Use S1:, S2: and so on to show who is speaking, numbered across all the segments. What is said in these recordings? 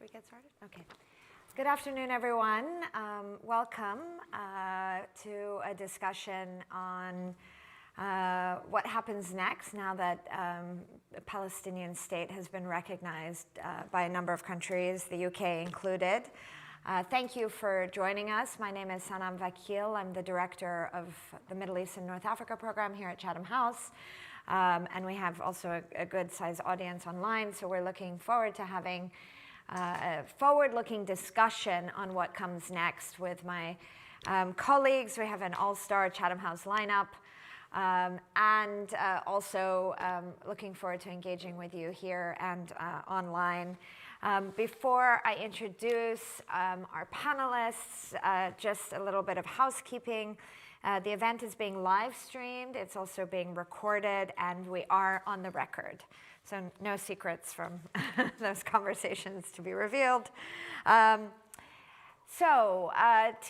S1: we get started? Okay. Good afternoon, everyone. Welcome to a discussion on what happens next now that the Palestinian state has been recognized by a number of countries, the UK included. Thank you for joining us. My name is Sanam Vakil. I'm the director of the Middle East and North Africa program here at Chatham House. And we have also a good-sized audience online, so we're looking forward to having a forward-looking discussion on what comes next with my colleagues. We have an all-star Chatham House lineup, and also looking forward to engaging with you here and online. Before I introduce our panelists, just a little bit of housekeeping. The event is being live streamed, it's also being recorded, and we are on the record. So no secrets from those conversations to be revealed. To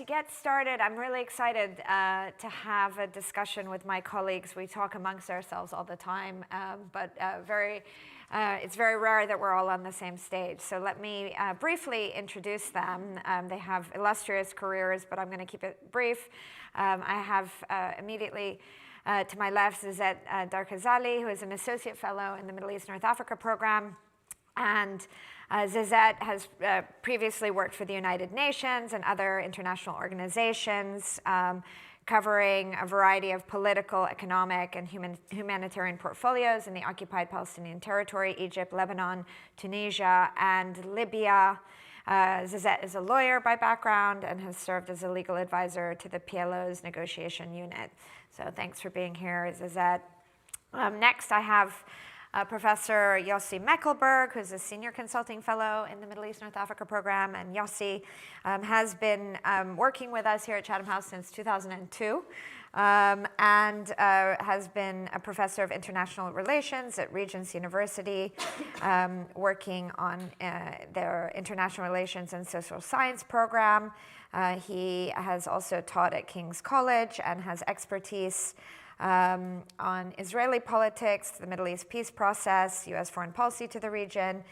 S1: get started, I'm really excited to have a discussion with my colleagues. We talk amongst ourselves all the time, but it's very rare that we're all on the same stage. So let me briefly introduce them. They have illustrious careers, but I'm going to keep it brief. I have immediately to my left Zizet Darkazali, who is an associate fellow in the Middle East North Africa program. And Zizet has previously worked for the United Nations and other international organizations, covering a variety of political, economic, and humanitarian portfolios in the occupied Palestinian territory, Egypt, Lebanon, Tunisia, and Libya. Zizet is a lawyer by background and has served as a legal advisor to the PLO's negotiation unit. So thanks for being here, Zizet. Next, I have Professor Yossi Meckelberg, who's a senior consulting fellow in the Middle East North Africa program. And Yossi has been working with us here at Chatham House since 2002 and has been a professor of international relations at Regent's University, working on their international relations and social science program. He has also taught at King's College and has expertise on Israeli politics, the Middle East peace process, U.S. foreign policy to the region.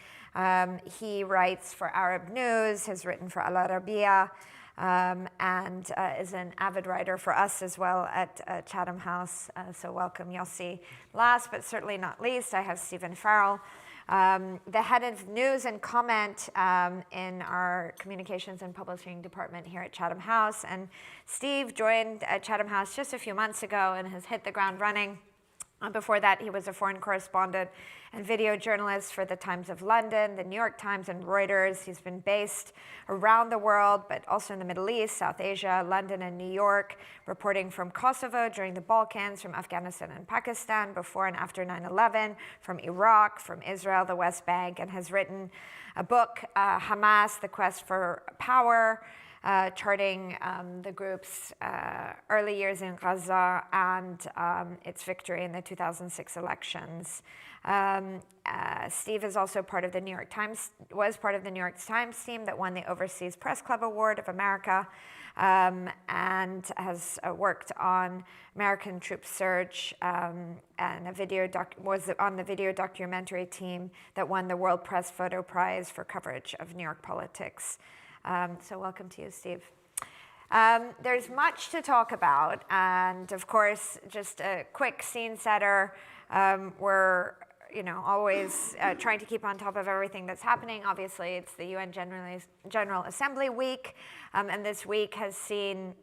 S1: He writes for Arab News, has written for Al Arabiya, and is an avid writer for us as well at Chatham House. So welcome, Yossi. Last but certainly not least, I have Stephen Farrell, the head of news and comment in our communications and publishing department here at Chatham House. And Steve joined Chatham House just a few months ago and has hit the ground running. Before that, he was a foreign correspondent and video journalist for the Times of London, the New York Times, and Reuters. He's been based around the world, but also in the Middle East, South Asia, London, and New York, reporting from Kosovo during the Balkans, from Afghanistan and Pakistan, before and after 9/11, from Iraq, from Israel, the West Bank, and has written a book, Hamas, The Quest for Power, charting the group's early years in Gaza and its victory in the 2006 elections. Steve is also part of the New York Times, was part of the New York Times team that won the Overseas Press Club Award of America, and has worked on American troop surge and was on the video documentary team that won the World Press Photo Prize for coverage of New York politics. So welcome to you, Steve. There's much to talk about, and of course, just a quick scene setter. We're always trying to keep on top of everything that's happening. Obviously, it's the UN General Assembly week, and this week has seen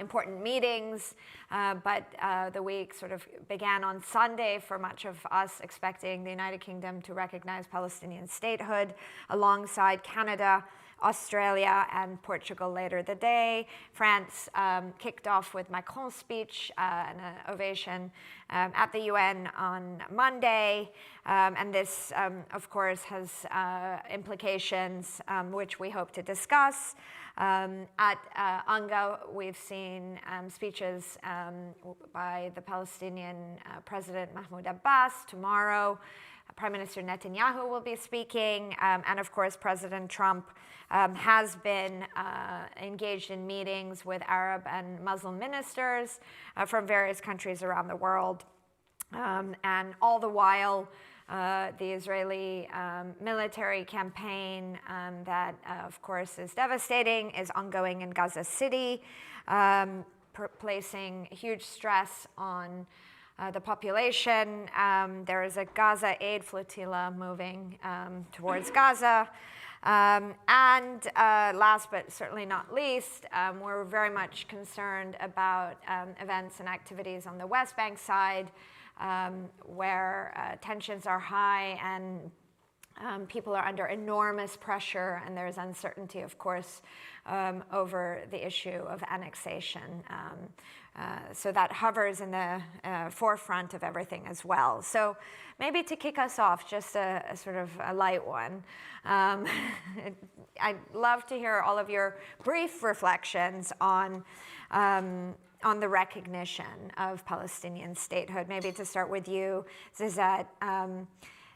S1: important meetings, but the week sort of began on Sunday for much of us, expecting the United Kingdom to recognize Palestinian statehood alongside Canada, Australia, and Portugal later the day. France kicked off with Macron's speech and an ovation at the UN on Monday. And this, of course, has implications which we hope to discuss. At UNGA, we've seen speeches by the Palestinian President Mahmoud Abbas. Tomorrow, Prime Minister Netanyahu will be speaking, and of course, President Trump has been engaged in meetings with Arab and Muslim ministers from various countries around the world, and all the while the Israeli military campaign that, of course, is devastating, is ongoing in Gaza City, placing huge stress on the population. There is a Gaza aid flotilla moving towards Gaza. And last but certainly not least, we're very much concerned about events and activities on the West Bank side, where tensions are high and people are under enormous pressure, and there's uncertainty, of course, over the issue of annexation. So that hovers in the forefront of everything as well. So maybe to kick us off, just a sort of a light one. I'd love to hear all of your brief reflections on the recognition of Palestinian statehood. Maybe to start with you, Zizat,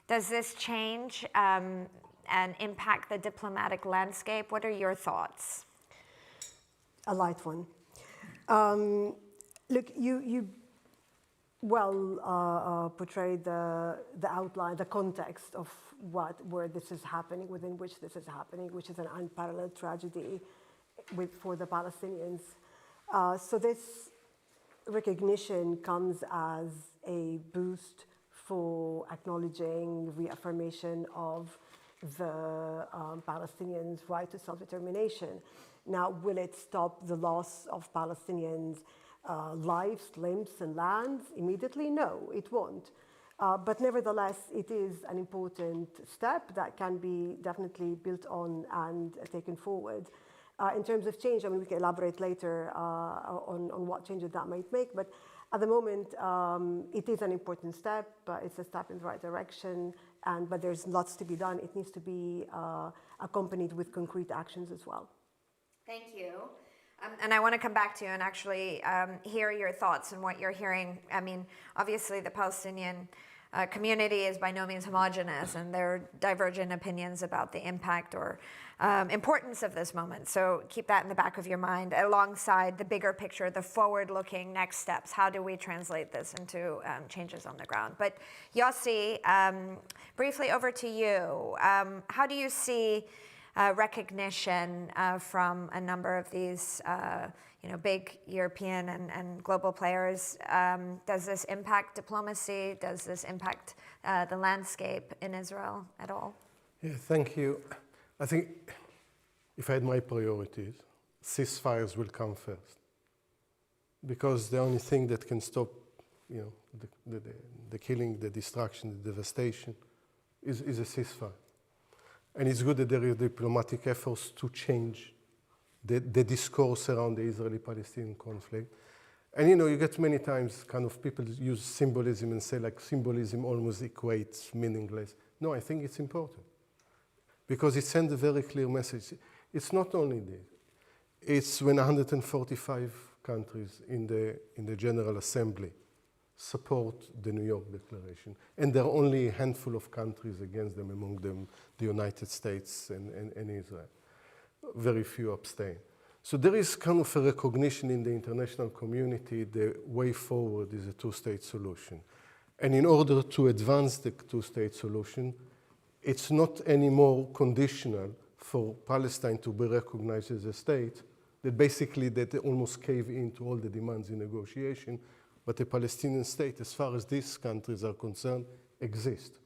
S1: does this change and impact the diplomatic landscape? What are your thoughts?
S2: A light one. Look, you well portrayed the outline, the context of where this is happening, within which this is happening, which is an unparalleled tragedy for the Palestinians. So this recognition comes as a boost for acknowledging reaffirmation of the Palestinians' right to self-determination. Now, will it stop the loss of Palestinians' lives, limbs, and lands immediately? No, it won't. But nevertheless, it is an important step that can be definitely built on and taken forward. In terms of change, I mean, we can elaborate later on what changes that might make, but at the moment, it is an important step. It's a step in the right direction, but there's lots to be done. It needs to be accompanied with concrete actions as well.
S1: Thank you. And I want to come back to you and actually hear your thoughts on what you're hearing. I mean, obviously, the Palestinian community is by no means homogenous, and there are divergent opinions about the impact or importance of this moment. So keep that in the back of your mind, alongside the bigger picture, the forward-looking next steps. How do we translate this into changes on the ground? But Yossi, briefly over to you. How do you see recognition from a number of these big European and global players? Does this impact diplomacy? Does this impact the landscape in Israel at all?
S3: Yeah, thank you. I think if I had my priorities, ceasefires will come first, because the only thing that can stop, the killing, the destruction, the devastation, is a ceasefire. And it's good that there are diplomatic efforts to change the discourse around the Israeli-Palestinian conflict. And you get many times kind of people use symbolism and say like symbolism almost equates meaningless. No, I think it's important, because it sends a very clear message. It's not only this. It's when 145 countries in the General Assembly support the New York Declaration, and there are only a handful of countries against them, among them the United States and Israel. Very few abstain. So there is kind of a recognition in the international community the way forward is a two-state solution. And in order to advance the two-state solution, it's not anymore conditional for Palestine to be recognized as a state, that basically that they almost cave into all the demands in negotiation, but the Palestinian state, as far as these countries are concerned, exists,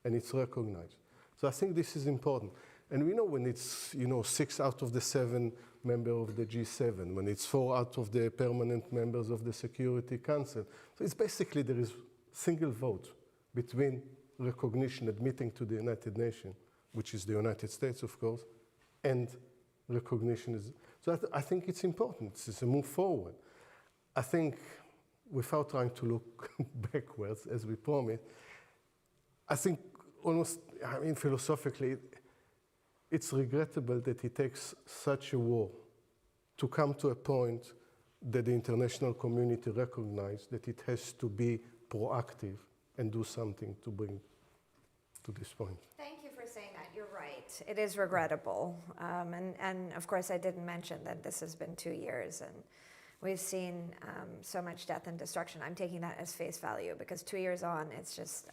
S3: and it's recognized. So I think this is important. And we know when it's 6 out of the 7 members of the G7, when it's 4 out of the permanent members of the Security Council. So it's basically there is single vote between recognition, admitting to the United Nations, which is the United States, of course, and recognition is. So I think it's important. It's a move forward. I think, without trying to look backwards, as we promised, I think philosophically, it's regrettable that it takes such a war to come to a point that the international community recognizes that it has to be proactive and do something to bring to this point.
S1: Thank you for saying that. You're right. It is regrettable. And of course, I didn't mention that this has been 2 years, and we've seen so much death and destruction. I'm taking that as face value because 2 years on, it's just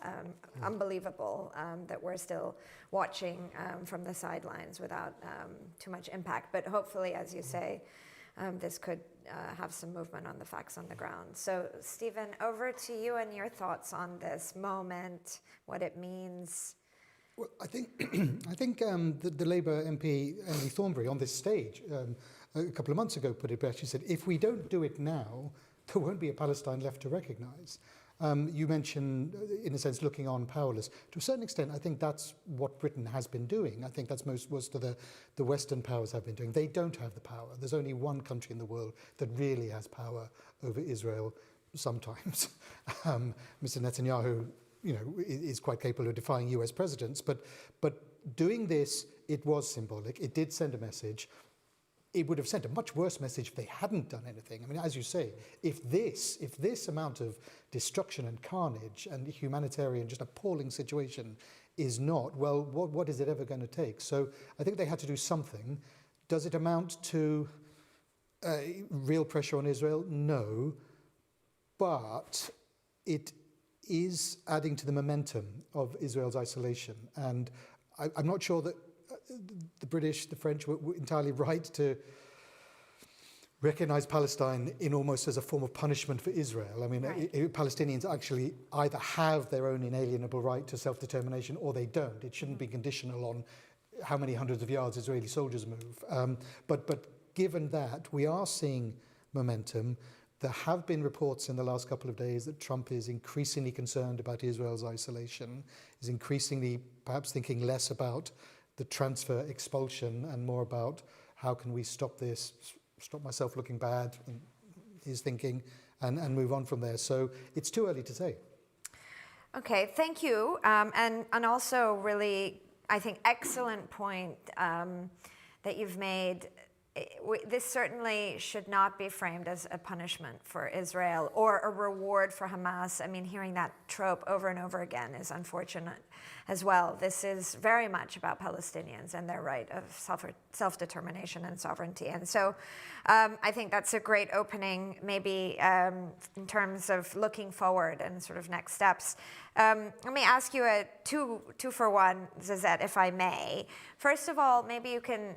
S1: unbelievable that we're still watching from the sidelines without too much impact. But hopefully, as you say, this could have some movement on the facts on the ground. So, Stephen, over to you and your thoughts on this moment, what it means.
S4: Well, I think the Labour MP, Emily Thornberry, on this stage a couple of months ago put it best. She said, if we don't do it now, there won't be a Palestine left to recognise. You mentioned, in a sense, looking on powerless. To a certain extent, I think that's what Britain has been doing. I think that's most of the Western powers have been doing. They don't have the power. There's only one country in the world that really has power over Israel sometimes. Mr. Netanyahu, is quite capable of defying US presidents. But doing this, it was symbolic. It did send a message. It would have sent a much worse message if they hadn't done anything. I mean, as you say, if this amount of destruction and carnage and humanitarian, just appalling situation is not, well, what is it ever going to take? So I think they had to do something. Does it amount to real pressure on Israel? No. But it is adding to the momentum of Israel's isolation. And I'm not sure that the British, the French were entirely right to recognize Palestine in almost as a form of punishment for Israel. I mean,
S1: right.
S4: Palestinians actually either have their own inalienable right to self-determination or they don't. It shouldn't be conditional on how many hundreds of yards Israeli soldiers move. But given that, we are seeing momentum. There have been reports in the last couple of days that Trump is increasingly concerned about Israel's isolation, is increasingly perhaps thinking less about the transfer expulsion and more about how can we stop this, stop myself looking bad, in his thinking, and move on from there. So it's too early to say.
S1: Okay, thank you. And also really, I think, excellent point that you've made. This certainly should not be framed as a punishment for Israel or a reward for Hamas. I mean, hearing that trope over and over again is unfortunate as well. This is very much about Palestinians and their right of self-determination and sovereignty. And so I think that's a great opening, maybe in terms of looking forward and sort of next steps. Let me ask you a two for one, Zizette, if I may. First of all, maybe you can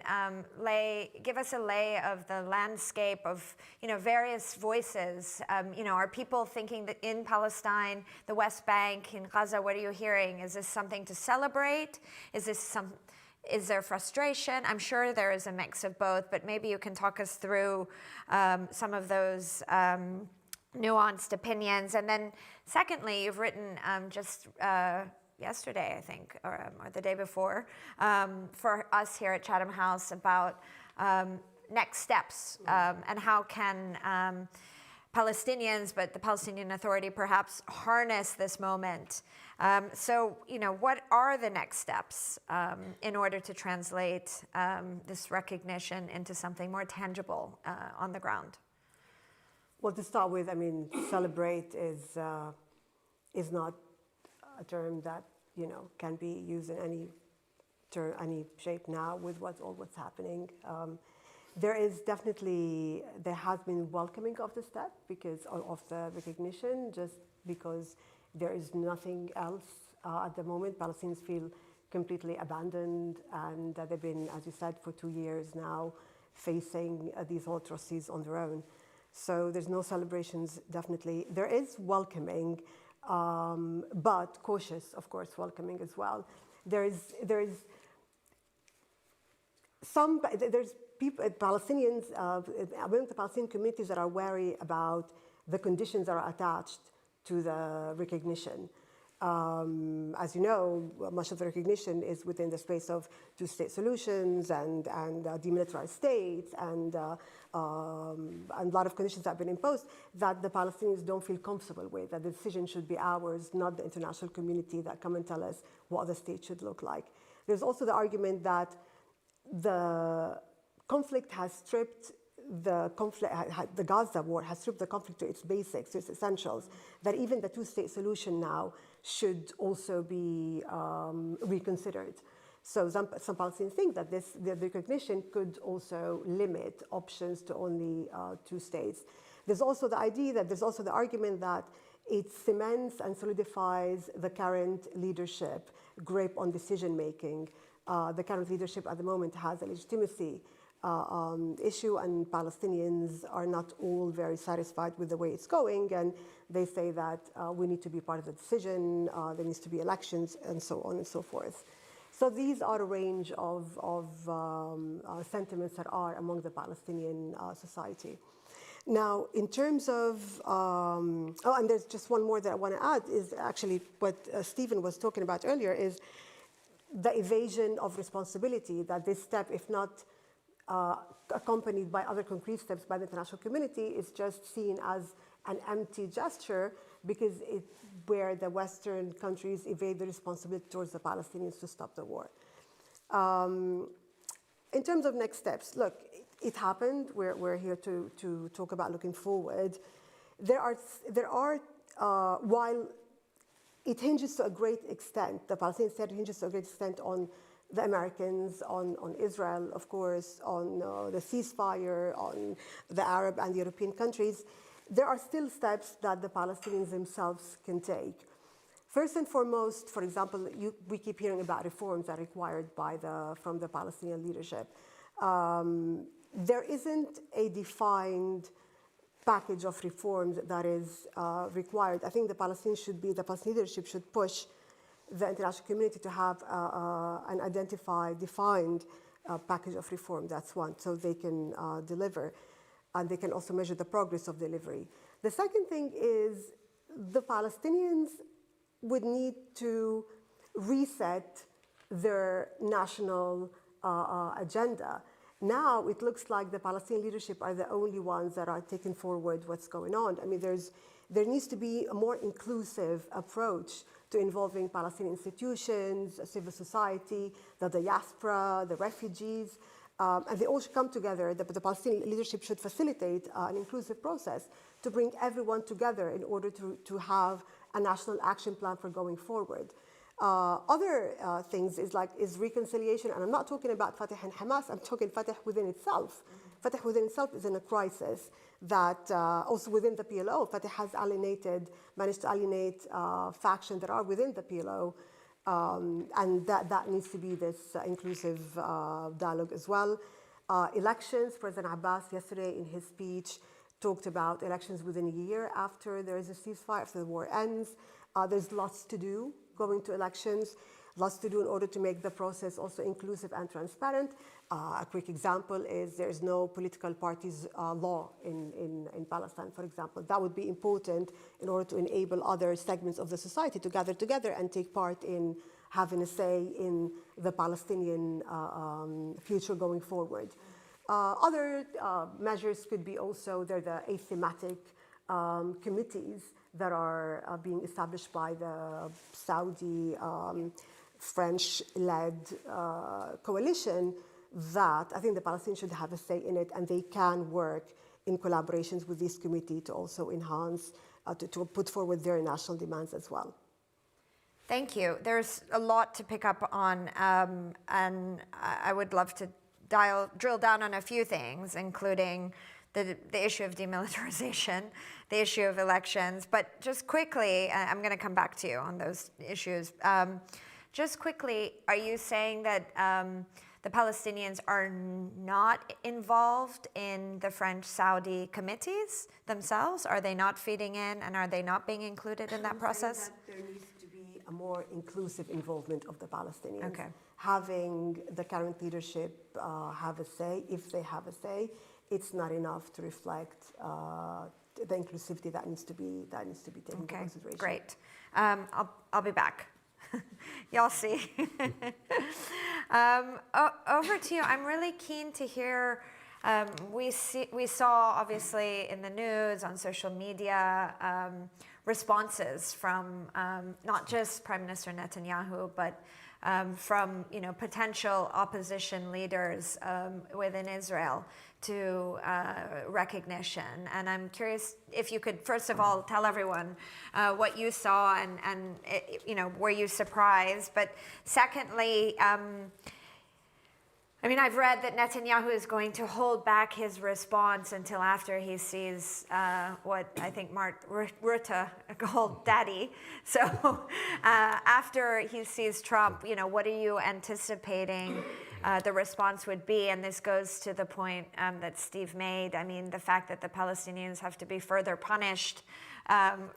S1: give us a lay of the landscape of various voices. Are people thinking that in Palestine, the West Bank, in Gaza, what are you hearing? Is this something to celebrate? Is there frustration? I'm sure there is a mix of both, but maybe you can talk us through some of those nuanced opinions. And then secondly, you've written just yesterday, I think, or the day before, for us here at Chatham House about next steps and how can Palestinians, but the Palestinian Authority perhaps harness this moment. So, what are the next steps in order to translate this recognition into something more tangible on the ground?
S2: Well, to start with, I mean, celebrate is not a term that can be used in any shape now with what's happening. There has been welcoming of the step because of the recognition, just because there is nothing else at the moment. Palestinians feel completely abandoned, and they've been, as you said, for 2 years now facing these atrocities on their own. So there's no celebrations, definitely. There is welcoming, but cautious, of course, welcoming as well. There's people, Palestinians, among the Palestinian communities that are wary about the conditions that are attached to the recognition. As you know, much of the recognition is within the space of two-state solutions and demilitarized states and a lot of conditions that have been imposed that the Palestinians don't feel comfortable with, that the decision should be ours, not the international community that come and tell us what the state should look like. There's also the argument that the conflict has stripped the Gaza war has stripped the conflict to its basics, to its essentials, that even the two-state solution now should also be reconsidered. So some Palestinians think that the recognition could also limit options to only 2 states. There's also the idea that there's also the argument that it cements and solidifies the current leadership grip on decision making. The current leadership at the moment has a legitimacy issue, and Palestinians are not all very satisfied with the way it's going, and they say that we need to be part of the decision, there needs to be elections, and so on and so forth. So these are a range of sentiments that are among the Palestinian society. Now, in terms of, and there's just one more that I want to add, is actually what Stephen was talking about earlier, is the evasion of responsibility, that this step, if not accompanied by other concrete steps by the international community, is just seen as an empty gesture because where the Western countries evade the responsibility towards the Palestinians to stop the war. In terms of next steps, look, it happened. We're here to talk about looking forward. There are while it hinges to a great extent, the Palestinian state hinges to a great extent on the Americans, on Israel, of course, on the ceasefire, on the Arab and European countries. There are still steps that the Palestinians themselves can take. First and foremost, for example, we keep hearing about reforms that are required from the Palestinian leadership. There isn't a defined package of reforms that is required. I think the Palestinian leadership should push the international community to have an identified, defined package of reform. That's one, so they can deliver, and they can also measure the progress of delivery. The second thing is the Palestinians would need to reset their national agenda. Now it looks like the Palestinian leadership are the only ones that are taking forward what's going on. I mean, there needs to be a more inclusive approach to involving Palestinian institutions, civil society, the diaspora, the refugees, and they all should come together. The Palestinian leadership should facilitate an inclusive process to bring everyone together in order to have a national action plan for going forward. Other things is reconciliation, and I'm not talking about Fatah and Hamas, I'm talking Fatah within itself. Fatah within itself is in a crisis that also within the PLO, Fatah has managed to alienate factions that are within the PLO, and that needs to be this inclusive dialogue as well. Elections, President Abbas yesterday in his speech talked about elections within a year after there is a ceasefire, after the war ends. There's lots to do going to elections, lots to do in order to make the process also inclusive and transparent. A quick example is there's no political parties law in Palestine, for example. That would be important in order to enable other segments of the society to gather together and take part in having a say in the Palestinian future going forward. Other measures could be also, they're the athematic committees that are being established by the Saudi, French-led coalition that I think the Palestinians should have a say in it, and they can work in collaborations with this committee to also enhance, to put forward their national demands as well.
S1: Thank you. There's a lot to pick up on, and I would love to drill down on a few things, including the issue of demilitarization, the issue of elections. But just quickly, I'm going to come back to you on those issues. Just quickly, are you saying that the Palestinians are not involved in the French-Saudi committees themselves? Are they not feeding in, and are they not being included in that process?
S2: That there needs to be a more inclusive involvement of the Palestinians.
S1: Okay.
S2: Having the current leadership have a say, if they have a say, it's not enough to reflect the inclusivity that needs to be taken into consideration.
S1: Great. I'll be back. Y'all see. Over to you. I'm really keen to hear. We saw obviously in the news, on social media, responses from not just Prime Minister Netanyahu, but from potential opposition leaders within Israel to recognition. And I'm curious if you could, first of all, tell everyone what you saw and were you surprised? But secondly, I've read that Netanyahu is going to hold back his response until after he sees what I think Mark Rutte called daddy. So after he sees Trump, what are you anticipating the response would be? And this goes to the point that Steve made. The fact that the Palestinians have to be further punished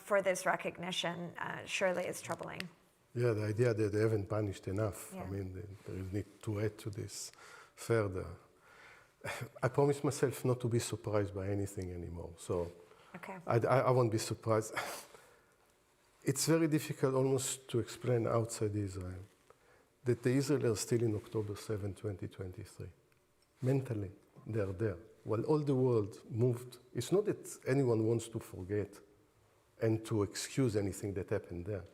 S1: for this recognition surely is troubling.
S3: Yeah, the idea that they haven't punished enough.
S1: Yeah.
S3: There is need to add to this further. I promise myself not to be surprised by anything anymore. So
S1: Okay.
S3: I won't be surprised. It's very difficult almost to explain outside Israel that the Israelis are still in October 7, 2023. Mentally, they are there. While all the world moved, it's not that anyone wants to forget and to excuse anything that happened there.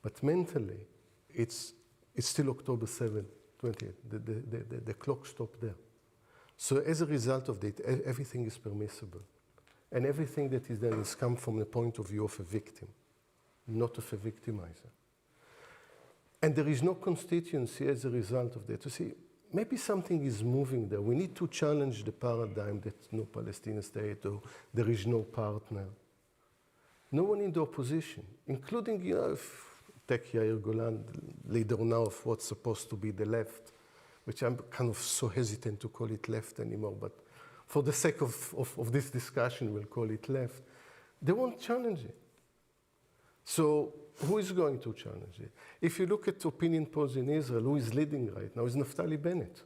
S3: But mentally, it's still October 7, 20. The clock stopped there. So as a result of that, everything is permissible. And everything that is done has come from the point of view of a victim, not of a victimizer. And there is no constituency as a result of that. To see, maybe something is moving there. We need to challenge the paradigm that no Palestinian state or there is no partner. No one in the opposition, including, if take Yair Golan, leader now of what's supposed to be the left, which I'm kind of so hesitant to call it left anymore, but for the sake of this discussion, we'll call it left. They won't challenge it. So who is going to challenge it? If you look at opinion polls in Israel, who is leading right now is Naftali Bennett.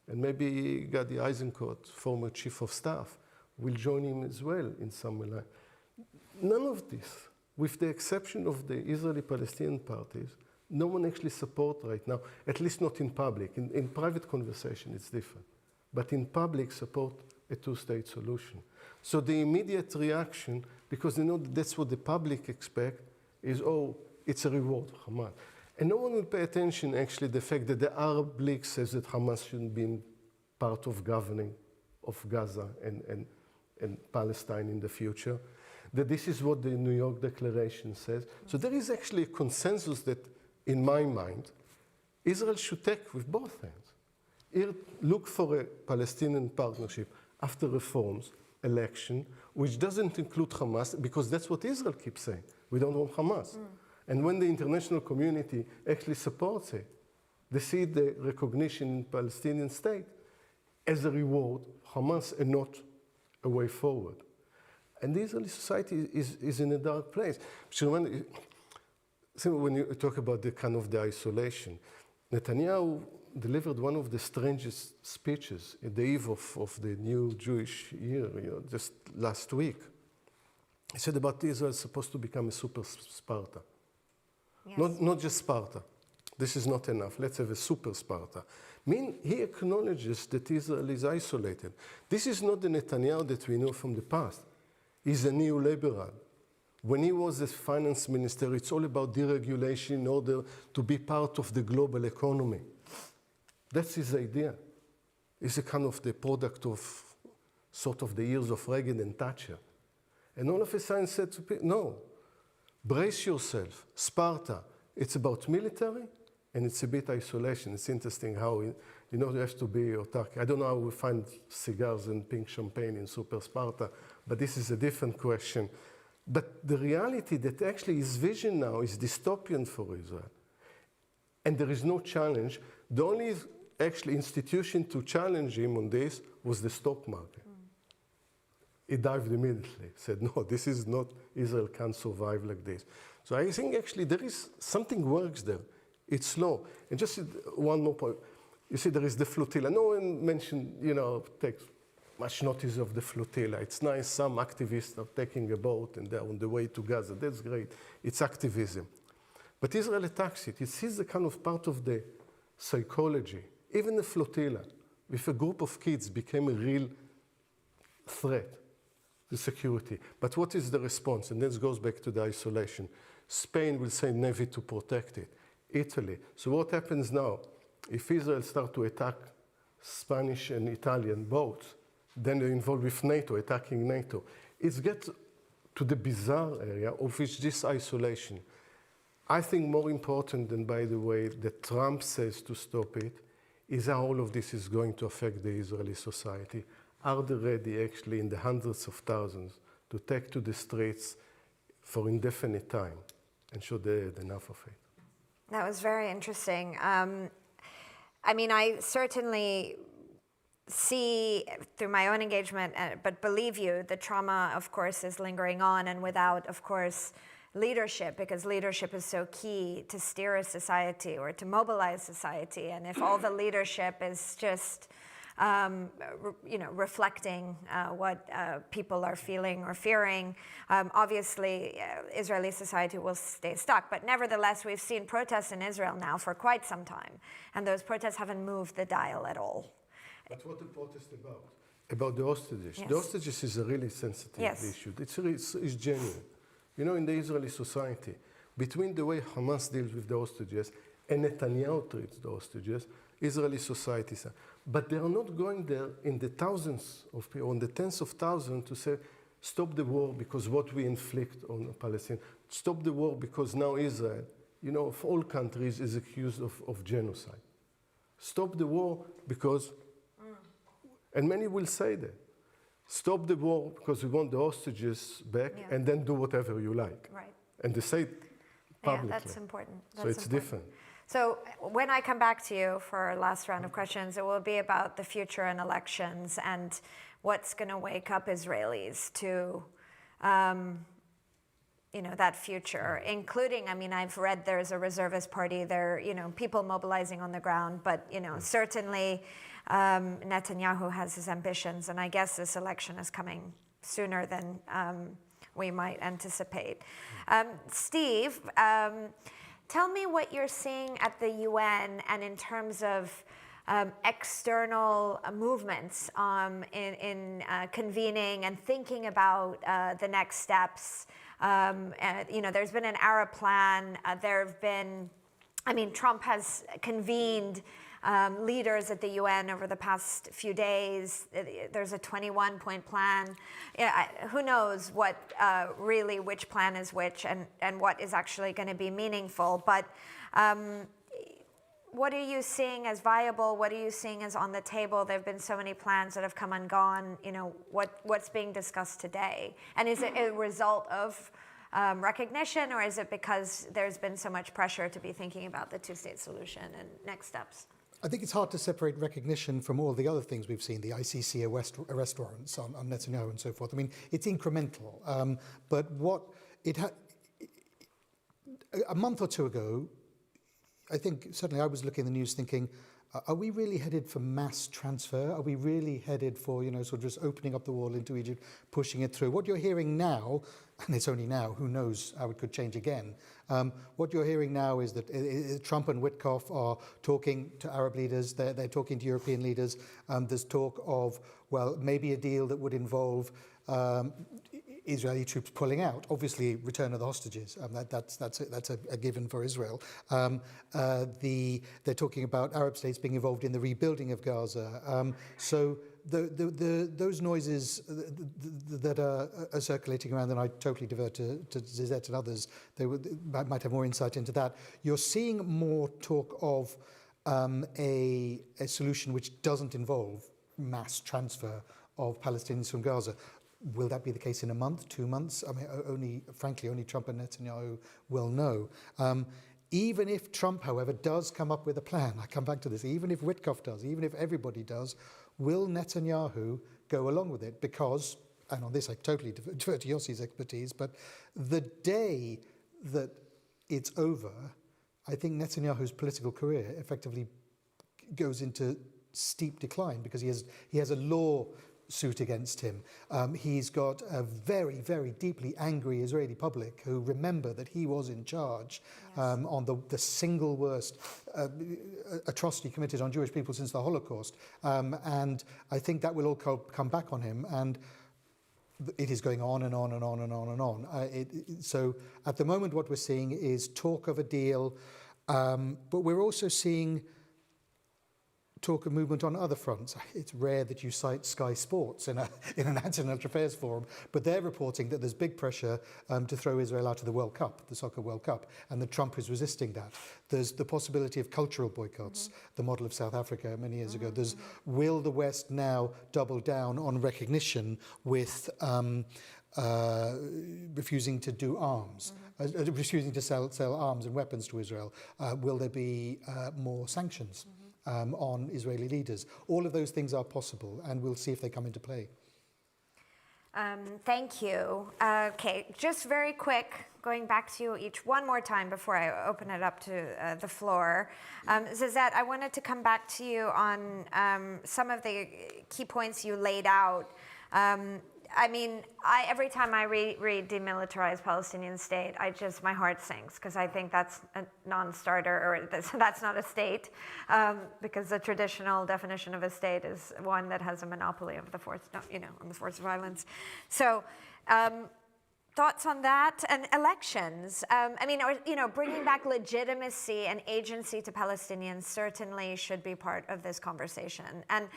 S3: And maybe Gadi Eisenkot, former chief of staff, will join him as well in some way. None of this, with the exception of the Israeli-Palestinian parties, no one actually supports right now, at least not in public. In private conversation, it's different. But in public, support a two-state solution. So the immediate reaction, because they know that's what the public expect, is, oh, it's a reward for Hamas. And no one will pay attention, actually, the fact that the Arab League says that Hamas shouldn't be part of governing of Gaza and Palestine in the future, that this is what the New York Declaration says. So there is actually a consensus that, in my mind, Israel should take with both hands. Look for a Palestinian partnership after reforms, election, which doesn't include Hamas, because that's what Israel keeps saying. We don't want Hamas. And when the international community actually supports it, they see the recognition in Palestinian state as a reward for Hamas and not a way forward. And the Israeli society is in a dark place. So when you talk about the kind of the isolation, Netanyahu delivered one of the strangest speeches at the eve of the new Jewish year, just last week. He said about Israel is supposed to become a super Sparta.
S1: Yes.
S3: Not just Sparta. This is not enough. Let's have a super Sparta. He acknowledges that Israel is isolated. This is not the Netanyahu that we know from the past. He's a neoliberal. When he was the finance minister, it's all about deregulation in order to be part of the global economy. That's his idea. It's a kind of the product of sort of the years of Reagan and Thatcher. And all of a sudden said to people, no, brace yourself. Sparta, it's about military and it's a bit isolation. It's interesting how, you have to be autarkic. I don't know how we find cigars and pink champagne in Super Sparta, but this is a different question. But the reality that actually his vision now is dystopian for Israel. And there is no challenge. The only actually institution to challenge him on this was the stock market. He dived immediately, said, no, this is not, Israel can't survive like this. So I think actually there is, something works there. It's slow. And just one more point. You see, there is the flotilla. No one mentioned, takes much notice of the flotilla. It's nice, some activists are taking a boat and they're on the way to Gaza. That's great. It's activism. But Israel attacks it. It sees the kind of part of the psychology. Even the flotilla, with a group of kids, became a real threat to security. But what is the response? And this goes back to the isolation. Spain will send Navy to protect it. Italy. So what happens now? If Israel starts to attack Spanish and Italian boats, then they're involved with NATO, attacking NATO. It gets to the bizarre area of which this isolation. I think more important than, by the way, that Trump says to stop it, is how all of this is going to affect the Israeli society. Are they ready, actually, in the hundreds of thousands, to take to the streets for indefinite time and show they had enough of it?
S1: That was very interesting. I mean, I certainly see through my own engagement, but believe you, the trauma, of course, is lingering on, and without, of course, leadership, because leadership is so key to steer a society or to mobilize society. And if all the leadership is just, reflecting what people are feeling or fearing, obviously Israeli society will stay stuck. But nevertheless, we've seen protests in Israel now for quite some time, and those protests haven't moved the dial at all.
S3: But what the protest about? About the hostages.
S1: Yes.
S3: The hostages is a really sensitive issue. It's genuine. You know, in the Israeli society, between the way Hamas deals with the hostages and Netanyahu treats the hostages, Israeli societies are. But they are not going there in the thousands of people, in the tens of thousands, to say, stop the war because what we inflict on Palestine, stop the war because now Israel, of all countries, is accused of genocide. Stop the war because, and many will say that, stop the war because we want the hostages back, and then do whatever you like.
S1: Right.
S3: And they say it publicly.
S1: Yeah, that's important.
S3: So it's different.
S1: So when I come back to you for our last round of questions, it will be about the future and elections and what's going to wake up Israelis to, that future, including, I've read there's a reservist party there, people mobilizing on the ground, but, certainly Netanyahu has his ambitions, and I guess this election is coming sooner than we might anticipate. Steve, tell me what you're seeing at the UN and in terms of external movements in convening and thinking about the next steps. There's been an Arab plan. There have been, Trump has convened leaders at the UN over the past few days. There's a 21-point plan. Who knows what which plan is which and what is actually going to be meaningful. But what are you seeing as viable? What are you seeing as on the table? There have been so many plans that have come and gone. What's being discussed today? And is it a result of recognition, or is it because there's been so much pressure to be thinking about the two-state solution and next steps?
S4: I think it's hard to separate recognition from all the other things we've seen, the ICC arrest warrants on Netanyahu and so forth. It's incremental. But a month or two ago, I think certainly I was looking at the news thinking, are we really headed for mass transfer? Are we really headed for, sort of just opening up the wall into Egypt, pushing it through? What you're hearing now, and it's only now, who knows how it could change again. What you're hearing now is that Trump and Witkoff are talking to Arab leaders, they're talking to European leaders. There's talk of, maybe a deal that would involve Israeli troops pulling out. Obviously, return of the hostages. That's a given for Israel. They're talking about Arab states being involved in the rebuilding of Gaza. So those noises that are circulating around, and I totally divert to Zizet and others, they might have more insight into that. You're seeing more talk of a solution which doesn't involve mass transfer of Palestinians from Gaza. Will that be the case in a month, 2 months? Only Trump and Netanyahu will know. Even if Trump, however, does come up with a plan, I come back to this, even if Witkoff does, even if everybody does, will Netanyahu go along with it? Because, and on this I totally defer to Yossi's expertise, but the day that it's over, I think Netanyahu's political career effectively goes into steep decline because he has a law suit against him. He's got a very, very deeply angry Israeli public who remember that he was in charge on the single worst atrocity committed on Jewish people since the Holocaust. And I think that will all come back on him. And it is going on and on and on and on and on. So at the moment what we're seeing is talk of a deal. But we're also seeing talk of movement on other fronts. It's rare that you cite Sky Sports in an international affairs forum, but they're reporting that there's big pressure to throw Israel out of the World Cup, the Soccer World Cup, and that Trump is resisting that. There's the possibility of cultural boycotts, the model of South Africa many years ago. Will the West now double down on recognition with refusing to do arms, refusing to sell arms and weapons to Israel? Will there be more sanctions on Israeli leaders? All of those things are possible, and we'll see if they come into play.
S1: Thank you. Okay, just very quick, going back to you each one more time before I open it up to the floor. Zizette, I wanted to come back to you on some of the key points you laid out. I mean, every time I read demilitarized Palestinian state, my heart sinks, because I think that's a non-starter, or that's not a state, because the traditional definition of a state is one that has a monopoly of the force, on the force of violence. So, thoughts on that? And elections. Bringing back legitimacy and agency to Palestinians certainly should be part of this conversation. And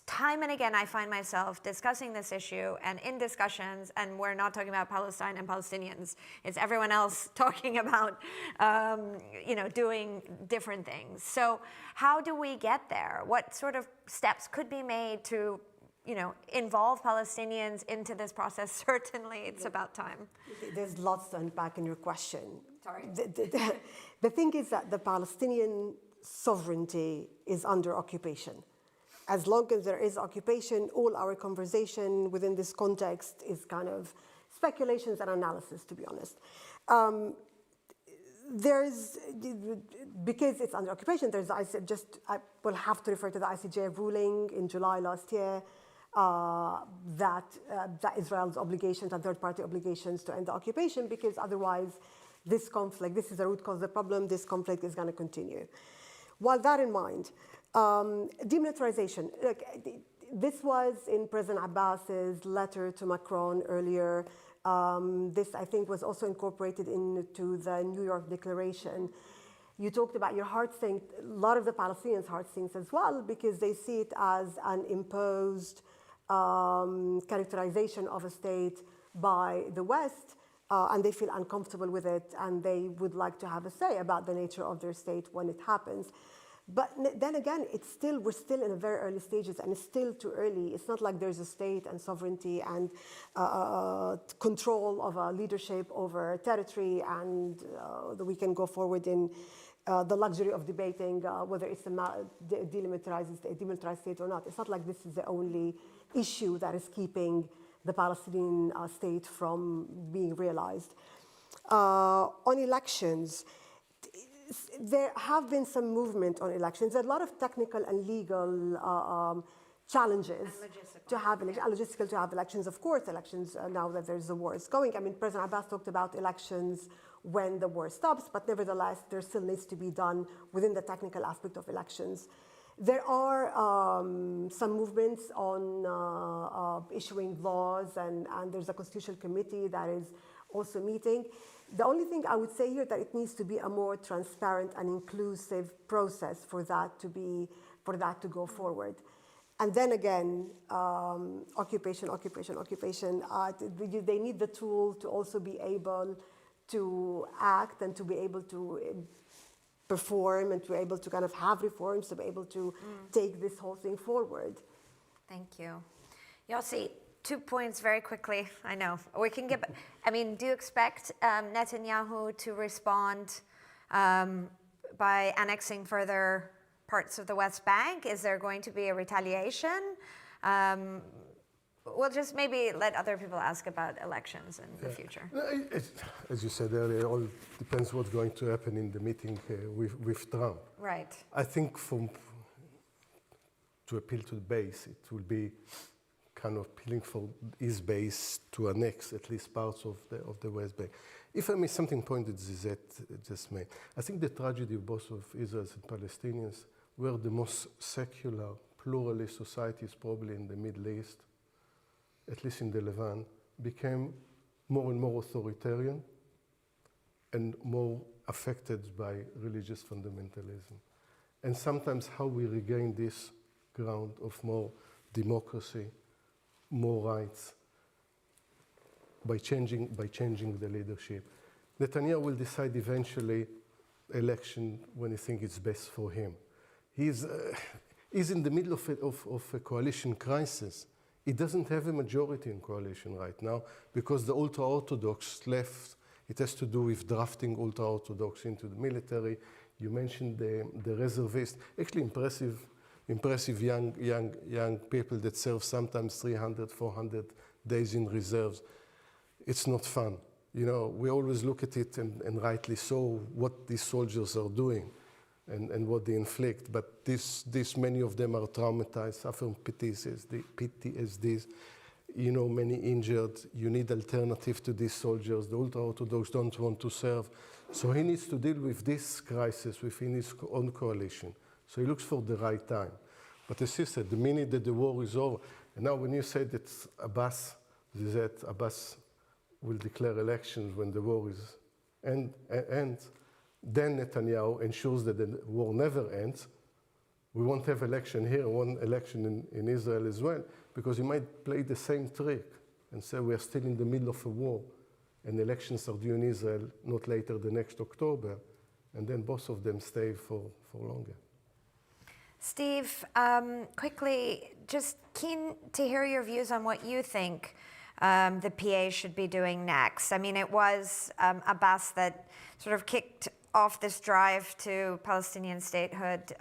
S1: time and again, I find myself discussing this issue and in discussions, and we're not talking about Palestine and Palestinians. It's everyone else talking about, doing different things. So how do we get there? What sort of steps could be made to involve Palestinians into this process? Certainly, it's about time.
S2: There's lots to unpack in your question.
S1: Sorry.
S2: The thing is that the Palestinian sovereignty is under occupation. As long as there is occupation, all our conversation within this context is kind of speculations and analysis, to be honest. Because it's under occupation, I will have to refer to the ICJ ruling in July last year, that Israel's obligations and third-party obligations to end the occupation, because otherwise this conflict, this is the root cause of the problem, this conflict is going to continue. While that in mind, demilitarization, look, this was in President Abbas's letter to Macron earlier. This, I think, was also incorporated into the New York Declaration. You talked about your heart sink. A lot of the Palestinians' heart sinks as well, because they see it as an imposed characterization of a state by the West, and they feel uncomfortable with it, and they would like to have a say about the nature of their state when it happens. But then again, we're still in the very early stages, and it's still too early. It's not like there's a state and sovereignty and control of a leadership over territory, and that we can go forward in the luxury of debating whether it's a demilitarized state or not. It's not like this is the only issue that is keeping the Palestinian state from being realized. On elections, there have been some movement on elections. There are a lot of technical and legal challenges to have logistical to have elections. Of course, elections now that there's the war is going. I mean, President Abbas talked about elections when the war stops, but nevertheless, there still needs to be done within the technical aspect of elections. There are some movements on issuing laws, and there's a constitutional committee that is also meeting. The only thing I would say here that it needs to be a more transparent and inclusive process for that to go forward. And then again, occupation. They need the tool to also be able to act and to be able to perform and to be able to kind of have reforms, to be able to take this whole thing forward.
S1: Thank you. Yossi, 2 points very quickly. I know. We can get, do you expect Netanyahu to respond by annexing further parts of the West Bank? Is there going to be a retaliation? We'll just maybe let other people ask about elections in the future.
S3: As you said earlier, it all depends what's going to happen in the meeting with Trump.
S1: Right.
S3: I think to appeal to the base, it will be kind of appealing for his base to annex at least parts of the West Bank. If I may, something pointed Zizette just made, I think the tragedy of both of Israel and Palestinians were the most secular, pluralist societies probably in the Middle East, at least in the Levant, became more and more authoritarian and more affected by religious fundamentalism. And sometimes how we regain this ground of more democracy, more rights, by changing the leadership. Netanyahu will decide eventually election when he thinks it's best for him. He's in the middle of a coalition crisis. He doesn't have a majority in coalition right now because the ultra-Orthodox left. It has to do with drafting ultra-Orthodox into the military. You mentioned the reservists. Actually impressive young people that serve sometimes 300, 400 days in reserves. It's not fun. You know, we always look at it, and rightly so, what these soldiers are doing and what they inflict. But many of them are traumatized, suffering PTSDs, you know, many injured. You need alternative to these soldiers. The ultra-Orthodox don't want to serve. So he needs to deal with this crisis within his own coalition. So he looks for the right time. But as you said, the minute that the war is over, and now when you say that Abbas will declare elections when the war is ends, then Netanyahu ensures that the war never ends. We won't have election here, one election in Israel as well, because he might play the same trick and say we are still in the middle of a war and elections are due in Israel not later than next October, and then both of them stay for longer.
S1: Steve, quickly, just keen to hear your views on what you think the PA should be doing next. I mean, it was Abbas that sort of kicked off this drive to Palestinian statehood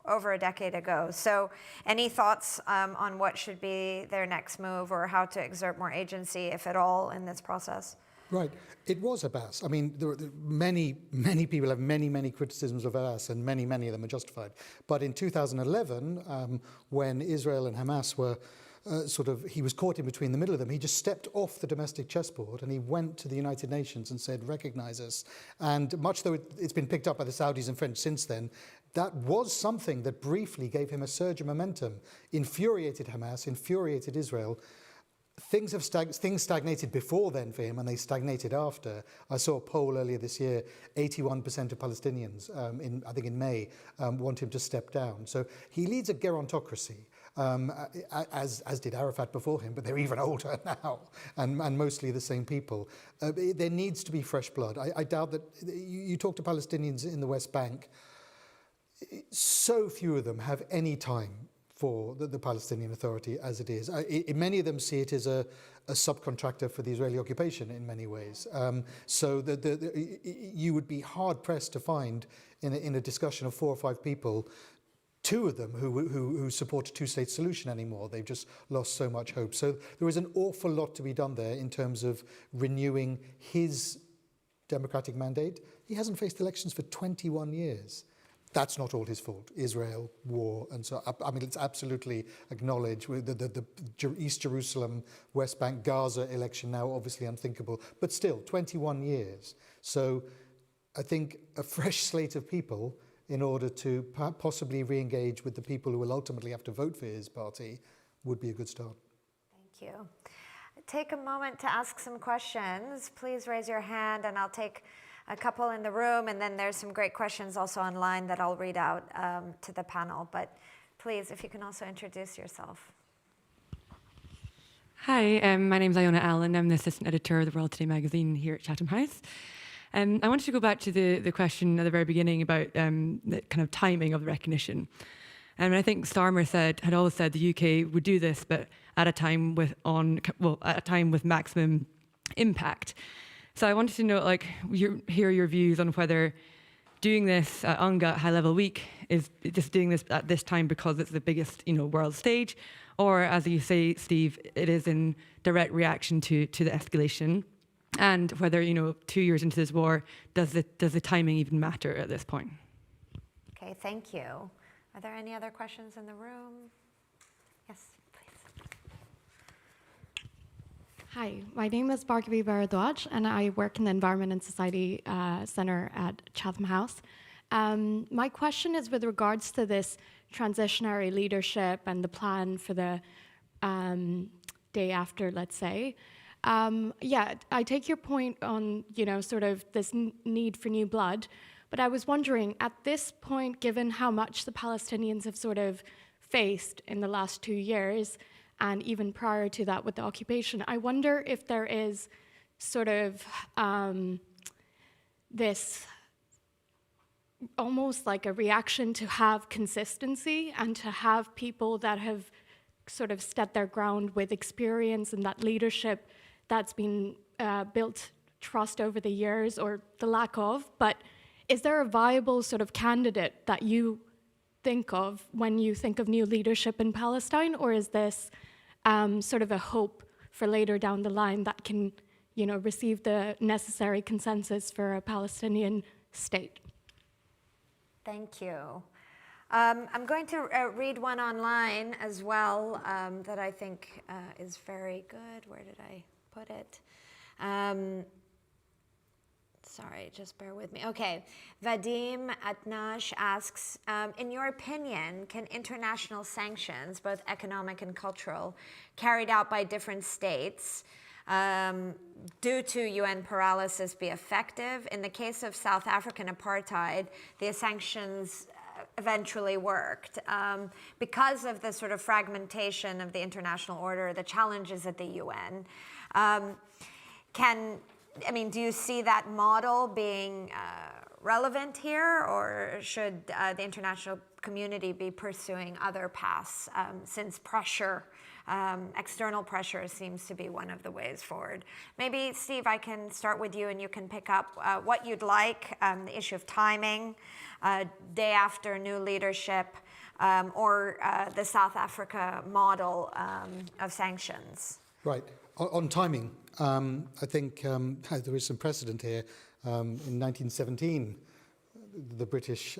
S1: over a decade ago. So any thoughts on what should be their next move or how to exert more agency, if at all, in this process?
S4: Right. It was Abbas. I mean, there many people have many criticisms of Abbas, and many of them are justified. But in 2011, when Israel and Hamas were he was caught in between the middle of them. He just stepped off the domestic chessboard and he went to the United Nations and said, recognize us. And much though it's been picked up by the Saudis and French since then, that was something that briefly gave him a surge of momentum, infuriated Hamas, infuriated Israel. Things stagnated before then for him, and they stagnated after. I saw a poll earlier this year, 81% of Palestinians, I think in May, want him to step down. So he leads a gerontocracy, as did Arafat before him, but they're even older now, and mostly the same people. There needs to be fresh blood. I doubt that, you talk to Palestinians in the West Bank, so few of them have any time for the Palestinian Authority as it is. Many of them see it as a subcontractor for the Israeli occupation in many ways. So you would be hard-pressed to find in a discussion of 4 or 5 people, 2 of them who support a two-state solution anymore. They've just lost so much hope. So there is an awful lot to be done there in terms of renewing his democratic mandate. He hasn't faced elections for 21 years. That's not all his fault. Israel, war, and so I mean, it's absolutely acknowledged. The East Jerusalem, West Bank, Gaza election now obviously unthinkable, but still 21 years. So I think a fresh slate of people in order to possibly re-engage with the people who will ultimately have to vote for his party would be a good start.
S1: Thank you. Take a moment to ask some questions. Please raise your hand and I'll take a couple in the room, and then there's some great questions also online that I'll read out to the panel. But please, if you can also introduce yourself.
S5: Hi, my name's Iona Allen. I'm the assistant editor of the World Today magazine here at Chatham House. I wanted to go back to the question at the very beginning about the kind of timing of the recognition. And I think Starmer had always said the UK would do this, but at a time with maximum impact. So I wanted to know, hear your views on whether doing this at UNGA High-Level Week is just doing this at this time because it's the biggest, world stage, or as you say, Steve, it is in direct reaction to the escalation, and whether 2 years into this war, does the timing even matter at this point?
S1: Okay, thank you. Are there any other questions in the room? Yes.
S6: Hi, my name is Bargabi Baradwaj, and I work in the Environment and Society Centre at Chatham House. My question is with regards to this transitionary leadership and the plan for the day after, let's say. Yeah, I take your point on, sort of this need for new blood, but I was wondering, at this point, given how much the Palestinians have sort of faced in the last 2 years, and even prior to that with the occupation, I wonder if there is sort of this almost like a reaction to have consistency and to have people that have sort of stood their ground with experience and that leadership that's been built trust over the years, or the lack of. But is there a viable sort of candidate that you think of when you think of new leadership in Palestine, or is this sort of a hope for later down the line that can, receive the necessary consensus for a Palestinian state?
S1: Thank you. I'm going to read one online as well that I think is very good. Where did I put it? Sorry, just bear with me. Okay, Vadim Atnash asks, in your opinion, can international sanctions, both economic and cultural, carried out by different states due to UN paralysis be effective? In the case of South African apartheid, the sanctions eventually worked. Because of the sort of fragmentation of the international order, the challenges at the UN, do you see that model being relevant here, or should the international community be pursuing other paths since pressure, external pressure seems to be one of the ways forward? Maybe, Steve, I can start with you and you can pick up what you'd like, the issue of timing, day after new leadership, or the South Africa model of sanctions.
S4: Right. On timing, I think there is some precedent here. In 1917, the British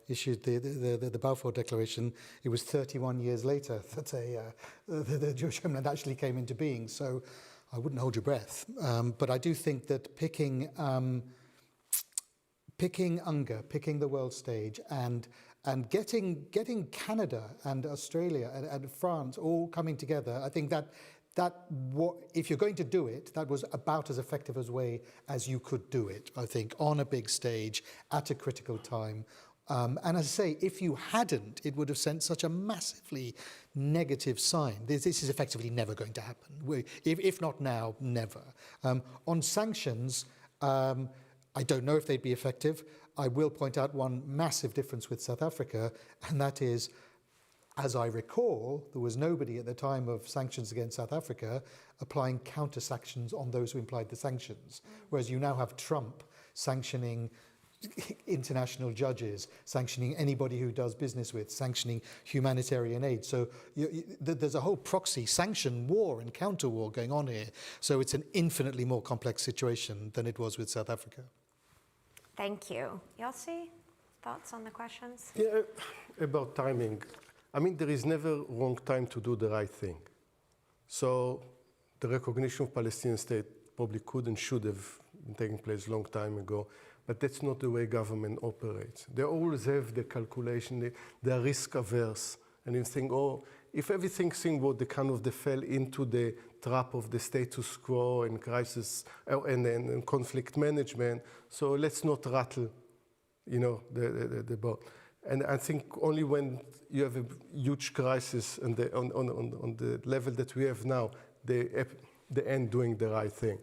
S4: issued the Balfour Declaration. It was 31 years later that the Jewish homeland actually came into being. So I wouldn't hold your breath. But I do think that picking UNGA, picking the world stage, and getting Canada and Australia and France all coming together, I think that if you're going to do it, that was about as effective a way as you could do it, I think, on a big stage at a critical time. And as I say, if you hadn't, it would have sent such a massively negative sign. This is effectively never going to happen. If not now, never. On sanctions, I don't know if they'd be effective. I will point out one massive difference with South Africa, and that is, as I recall, there was nobody at the time of sanctions against South Africa applying counter sanctions on those who implied the sanctions. Whereas you now have Trump sanctioning international judges, sanctioning anybody who does business with, sanctioning humanitarian aid. So there's a whole proxy sanction war and counter war going on here. So it's an infinitely more complex situation than it was with South Africa.
S1: Thank you. Yossi, thoughts on the questions?
S3: Yeah, about timing. There is never wrong time to do the right thing. So the recognition of Palestinian state probably could and should have been taking place a long time ago, but that's not the way government operates. They always have the calculation, they are risk averse, and you think, if everything they fell into the trap of the status quo and crisis and conflict management, so let's not rattle, the boat. And I think only when you have a huge crisis on the level that we have now, the end doing the right thing.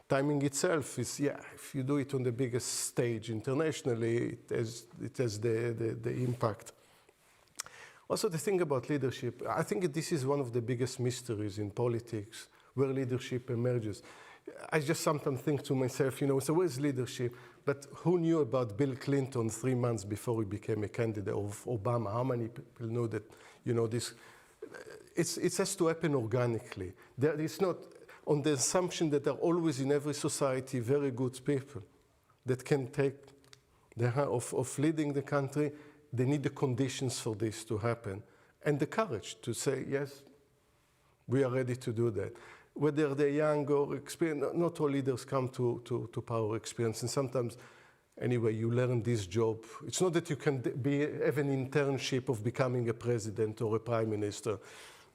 S3: Timing itself is, if you do it on the biggest stage internationally, it has the impact. Also, the thing about leadership, I think this is one of the biggest mysteries in politics, where leadership emerges. I just sometimes think to myself, so where's leadership? But who knew about Bill Clinton 3 months before he became a candidate, of Obama? How many people know that, this? It has to happen organically. It's not on the assumption that there are always in every society very good people that can take the hand of leading the country. They need the conditions for this to happen and the courage to say, yes, we are ready to do that. Whether they're young or experienced, not all leaders come to power experience. And sometimes, anyway, you learn this job. It's not that you can have an internship of becoming a president or a prime minister.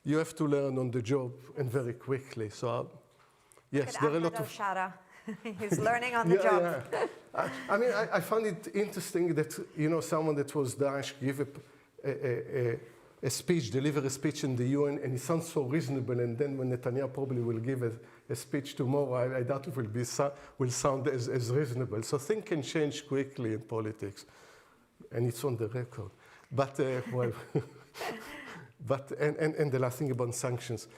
S3: You have to learn on the job and very quickly. So Yes,
S1: Look
S3: there are
S1: at
S3: a lot
S1: Ahmed
S3: of...
S1: Al-Shara. He's learning on the job.
S3: Yeah. I mean, I found it interesting that, you know, someone that was Daesh give a speech, deliver a speech in the UN, and it sounds so reasonable, and then when Netanyahu probably will give a speech tomorrow, I doubt it will sound as reasonable. So things can change quickly in politics, and it's on the record. But, well, and the last thing about sanctions,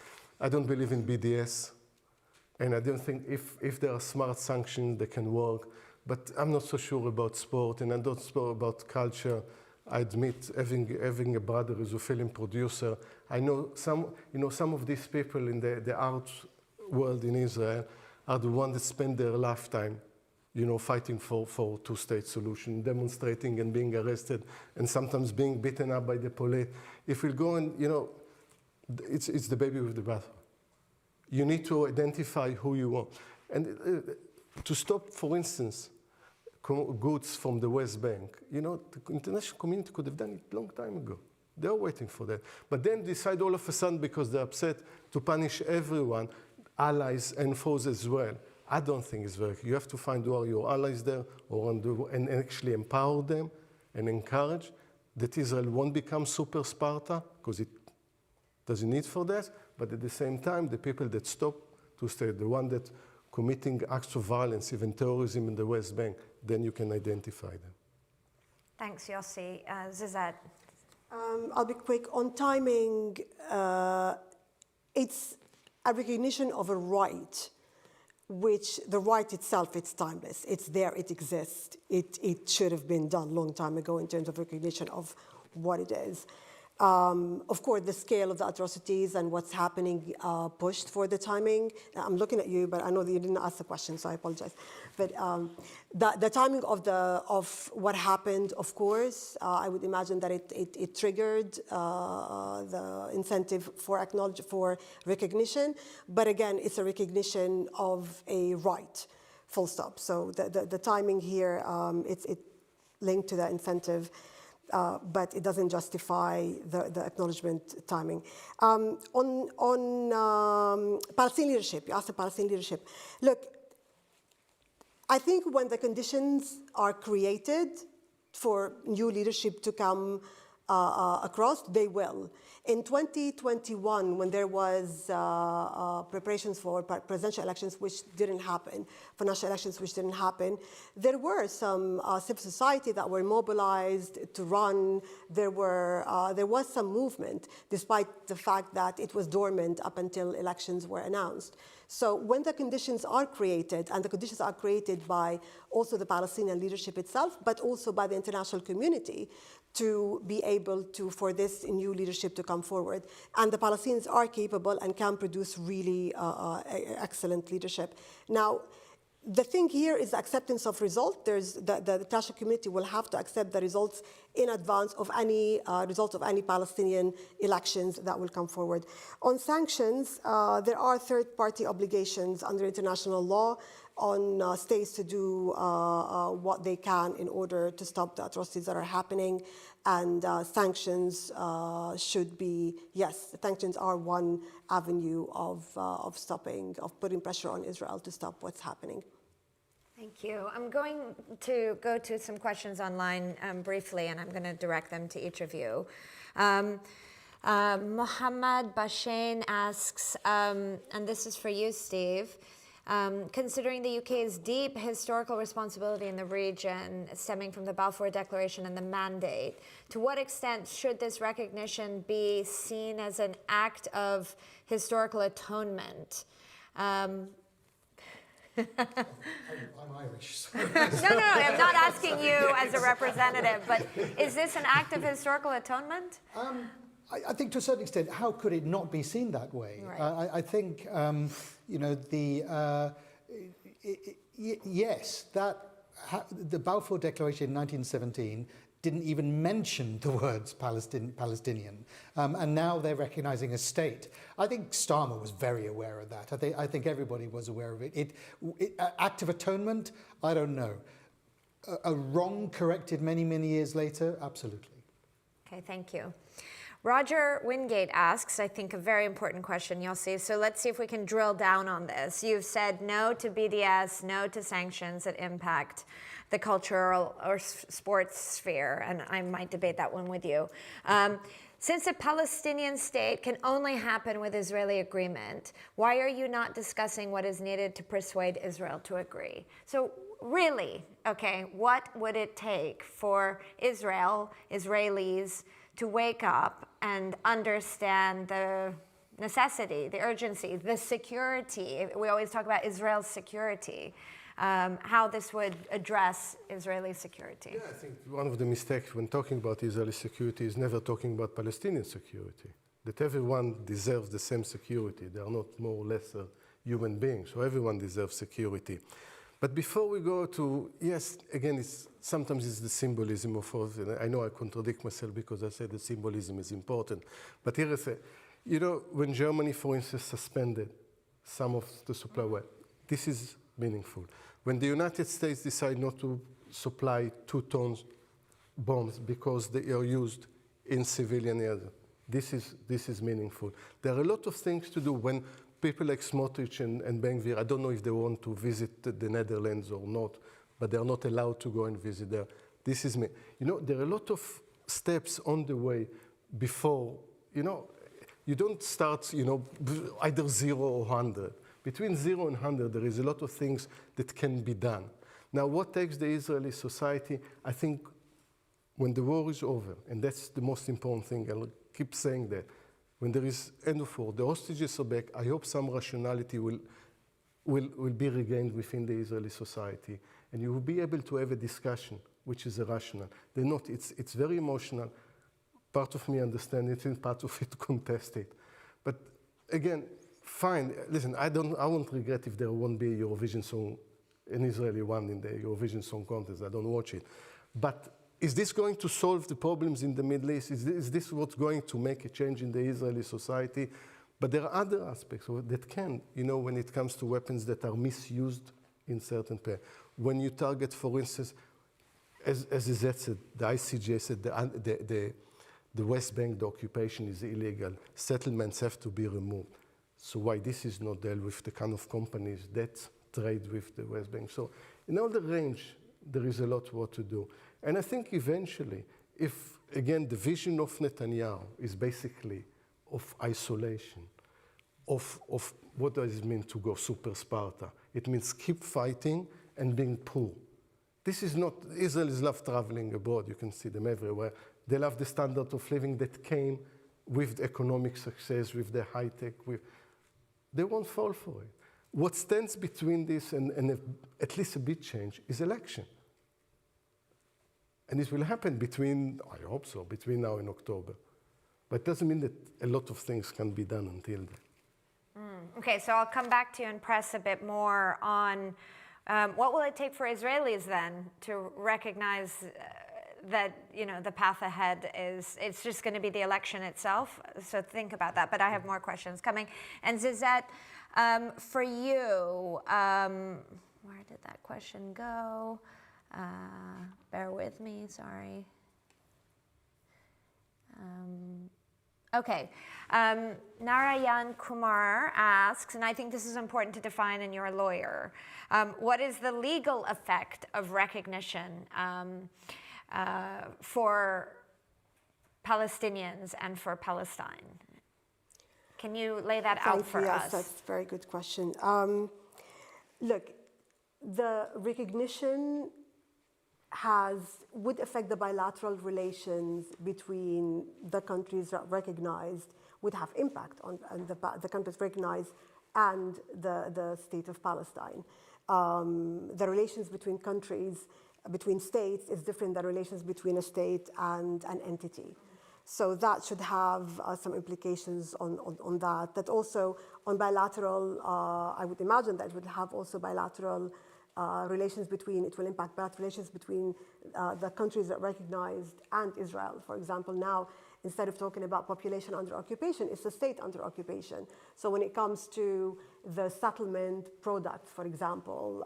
S3: I don't believe in BDS. And I don't think if there are smart sanctions, they can work. But I'm not so sure about sport, and I'm not sure about culture. I admit, having a brother who's a film producer, I know some of these people in the art world in Israel are the ones that spend their lifetime, you know, fighting for two-state solution, demonstrating and being arrested, and sometimes being beaten up by the police. If we go and, you know, it's the baby with the bathwater. You need to identify who you want. And to stop, for instance, goods from the West Bank, you know, the international community could have done it a long time ago. They're waiting for that. But then decide all of a sudden, because they're upset, to punish everyone, allies and foes as well. I don't think it's very. You have to find who are your allies there, and actually empower them and encourage that Israel won't become super Sparta, because it doesn't need for that. But at the same time, the people that stop to stay, the one that committing acts of violence, even terrorism in the West Bank, then you can identify them.
S1: Thanks, Yossi. Zizat.
S2: I'll be quick. On timing, it's a recognition of a right, which the right itself, it's timeless. It's there, it exists. It should have been done a long time ago in terms of recognition of what it is. Of course, the scale of the atrocities and what's happening pushed for the timing. I'm looking at you, but I know that you didn't ask the question, so I apologize. But the timing of what happened, of course, I would imagine that it triggered the incentive for recognition. But again, it's a recognition of a right, full stop. So the timing here, it's linked to the incentive. But it doesn't justify the acknowledgement timing. On Palestinian leadership, you asked the Palestinian leadership. Look, I think when the conditions are created for new leadership to come across, they will. In 2021, when there was preparations for presidential elections, which didn't happen, for national elections, which didn't happen, there were some civil society that were mobilized to run. There was some movement, despite the fact that it was dormant up until elections were announced. So when the conditions are created, and the conditions are created by also the Palestinian leadership itself, but also by the international community, to be able to, for this new leadership to come forward. And the Palestinians are capable and can produce really excellent leadership. Now, the thing here is acceptance of result. The international community will have to accept the results in advance of any results of any Palestinian elections that will come forward. On sanctions, there are third-party obligations under international law on states to do what they can in order to stop the atrocities that are happening. And sanctions should be, yes, sanctions are one avenue of stopping, of putting pressure on Israel to stop what's happening.
S1: Thank you. I'm going to go to some questions online briefly, and I'm going to direct them to each of you. Mohammed Bashain asks, and this is for you, Steve, considering the UK's deep historical responsibility in the region stemming from the Balfour Declaration and the Mandate, to what extent should this recognition be seen as an act of historical atonement?
S4: I'm Irish. So.
S1: No, I'm not asking you as a representative, but is this an act of historical atonement?
S4: I think to a certain extent, how could it not be seen that way?
S1: Right.
S4: I think, yes, the Balfour Declaration in 1917 didn't even mention the words Palestinian, and now they're recognizing a state. I think Starmer was very aware of that. I think everybody was aware of it. Act of atonement, I don't know. A wrong corrected many, many years later, absolutely.
S1: Okay, thank you. Roger Wingate asks, I think, a very important question, Yossi. So let's see if we can drill down on this. You've said no to BDS, no to sanctions that impact the cultural or sports sphere, and I might debate that one with you. Since a Palestinian state can only happen with Israeli agreement, why are you not discussing what is needed to persuade Israel to agree? So really, okay, what would it take for Israelis, to wake up and understand the necessity, the urgency, the security? We always talk about Israel's security. How this would address Israeli security.
S3: Yeah, I think one of the mistakes when talking about Israeli security is never talking about Palestinian security. That everyone deserves the same security. They are not more or less human beings, so everyone deserves security. But before we go to, yes, again, sometimes it's the symbolism of, I know I contradict myself because I said the symbolism is important, but here is when Germany, for instance, suspended some of the supply, well, this is meaningful. When the United States decide not to supply 2 tons bombs because they are used in civilian areas, this is meaningful. There are a lot of things to do when people like Smotrich and Ben-Gvir, I don't know if they want to visit the Netherlands or not, but they're not allowed to go and visit there. This is me. There are a lot of steps on the way before, you don't start, either 0 or 100. Between 0 and 100, there is a lot of things that can be done. Now, what takes the Israeli society, I think, when the war is over, and that's the most important thing, I'll keep saying that, when there is end of war, the hostages are back, I hope some rationality will be regained within the Israeli society, and you will be able to have a discussion which is rational. They're not, it's very emotional. Part of me understands it, and part of it contest it. But again, fine. Listen, I won't regret if there won't be a Eurovision song, an Israeli one in the Eurovision Song Contest. I don't watch it. But is this going to solve the problems in the Middle East? Is this what's going to make a change in the Israeli society? But there are other aspects that can, when it comes to weapons that are misused in certain places. When you target, for instance, as Izet said, the ICJ said the West Bank, the occupation is illegal. Settlements have to be removed. So why this is not dealt with the kind of companies that trade with the West Bank. So in all the range, there is a lot more to do. And I think eventually, if, again, the vision of Netanyahu is basically of isolation, of what does it mean to go super Sparta? It means keep fighting and being poor. This is not, Israelis love traveling abroad. You can see them everywhere. They love the standard of living that came with economic success, with the high tech, they won't fall for it. What stands between this and at least a big change is election. And this will happen between, I hope so, between now and October. But it doesn't mean that a lot of things can be done until then.
S1: Okay, so I'll come back to you and press a bit more on what will it take for Israelis then to recognize that the path ahead it's just going to be the election itself. So think about that. But I have more questions coming. And Zizet, for you, where did that question go? Bear with me, sorry. Okay. Narayan Kumar asks, and I think this is important to define, and you're a lawyer, what is the legal effect of recognition for Palestinians and for Palestine? Can you lay that out for us?
S2: Yes, that's a very good question. Look, the recognition would affect the bilateral relations between the countries that recognized, would have impact on the countries recognized and the State of Palestine. The relations between countries, between states, is different than relations between a state and an entity. So that should have some implications on that. That also on bilateral, I would imagine that it would have also bilateral relations between, it will impact bilateral relations between the countries that recognized and Israel. For example, now instead of talking about population under occupation, it's a state under occupation. So when it comes to the settlement products, for example,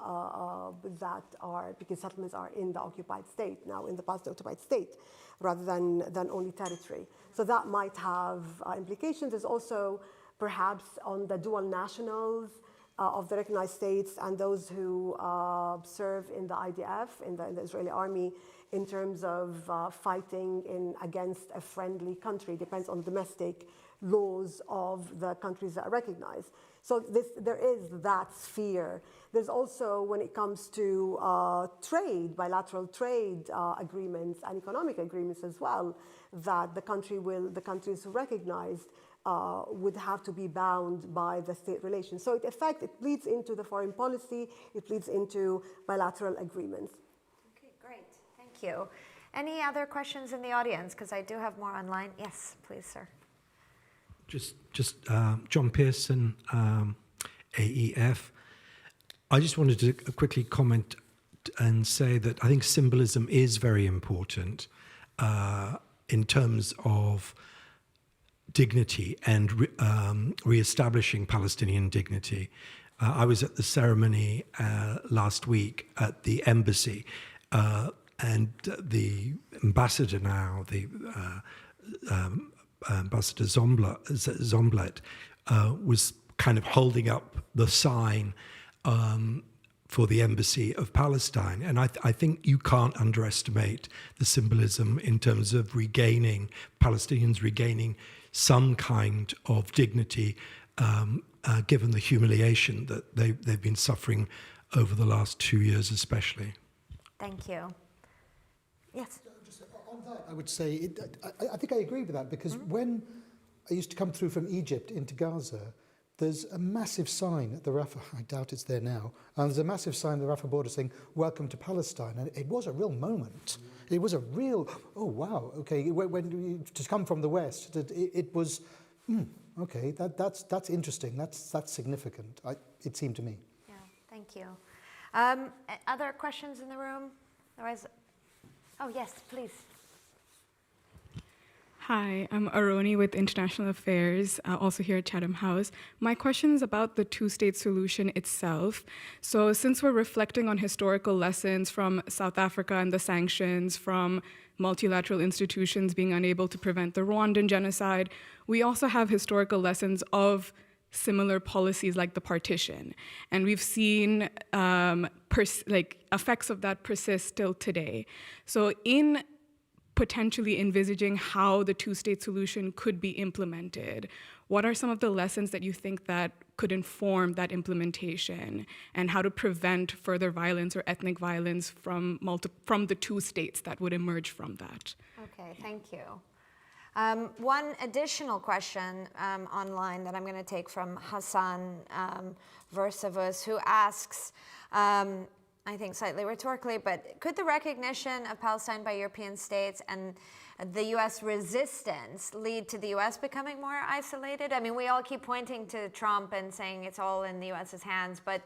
S2: because settlements are in the occupied state, now in the past the occupied state, rather than only territory. So that might have implications. There's also perhaps on the dual nationals of the recognized states and those who serve in the IDF, in the Israeli army, in terms of fighting against a friendly country. Depends on domestic laws of the countries that are recognized. So there is that sphere. There's also, when it comes to trade, bilateral trade agreements and economic agreements as well, that the countries who recognized would have to be bound by the state relations. So it bleeds into the foreign policy, it bleeds into bilateral agreements.
S1: Okay, great, thank you. Any other questions in the audience? Because I do have more online. Yes, please, sir.
S7: Just John Pearson, AEF. I just wanted to quickly comment and say that I think symbolism is very important in terms of dignity and re-establishing Palestinian dignity. I was at the ceremony last week at the embassy, and the ambassador now, Ambassador Zomblet, was kind of holding up the sign for the Embassy of Palestine. And I think you can't underestimate the symbolism in terms of Palestinians regaining some kind of dignity, given the humiliation that they've been suffering over the last 2 years especially.
S1: Thank you. Yes.
S4: On that, I would say, I think I agree with that, because when I used to come through from Egypt into Gaza, there's a massive sign at the Rafah, I doubt it's there now, and there's a massive sign at the Rafah border saying, "Welcome to Palestine." And it was a real moment. It was a real, oh wow, okay, when you to come from the West, it was, okay, that's interesting, that's significant, it seemed to me.
S1: Yeah, thank you. Other questions in the room? Otherwise, oh yes, please.
S8: Hi, I'm Aroni with International Affairs, also here at Chatham House. My question is about the two-state solution itself. So since we're reflecting on historical lessons from South Africa and the sanctions, from multilateral institutions being unable to prevent the Rwandan genocide, we also have historical lessons of similar policies like the partition. And we've seen effects of that persist still today. So in potentially envisaging how the two-state solution could be implemented, what are some of the lessons that you think that could inform that implementation, and how to prevent further violence or ethnic violence from the two states that would emerge from that?
S1: Okay, thank you. One additional question online that I'm going to take from Hassan Versivus, who asks, I think slightly rhetorically, but could the recognition of Palestine by European states and the U.S. resistance lead to the U.S. becoming more isolated? I mean, we all keep pointing to Trump and saying it's all in the U.S.'s hands, but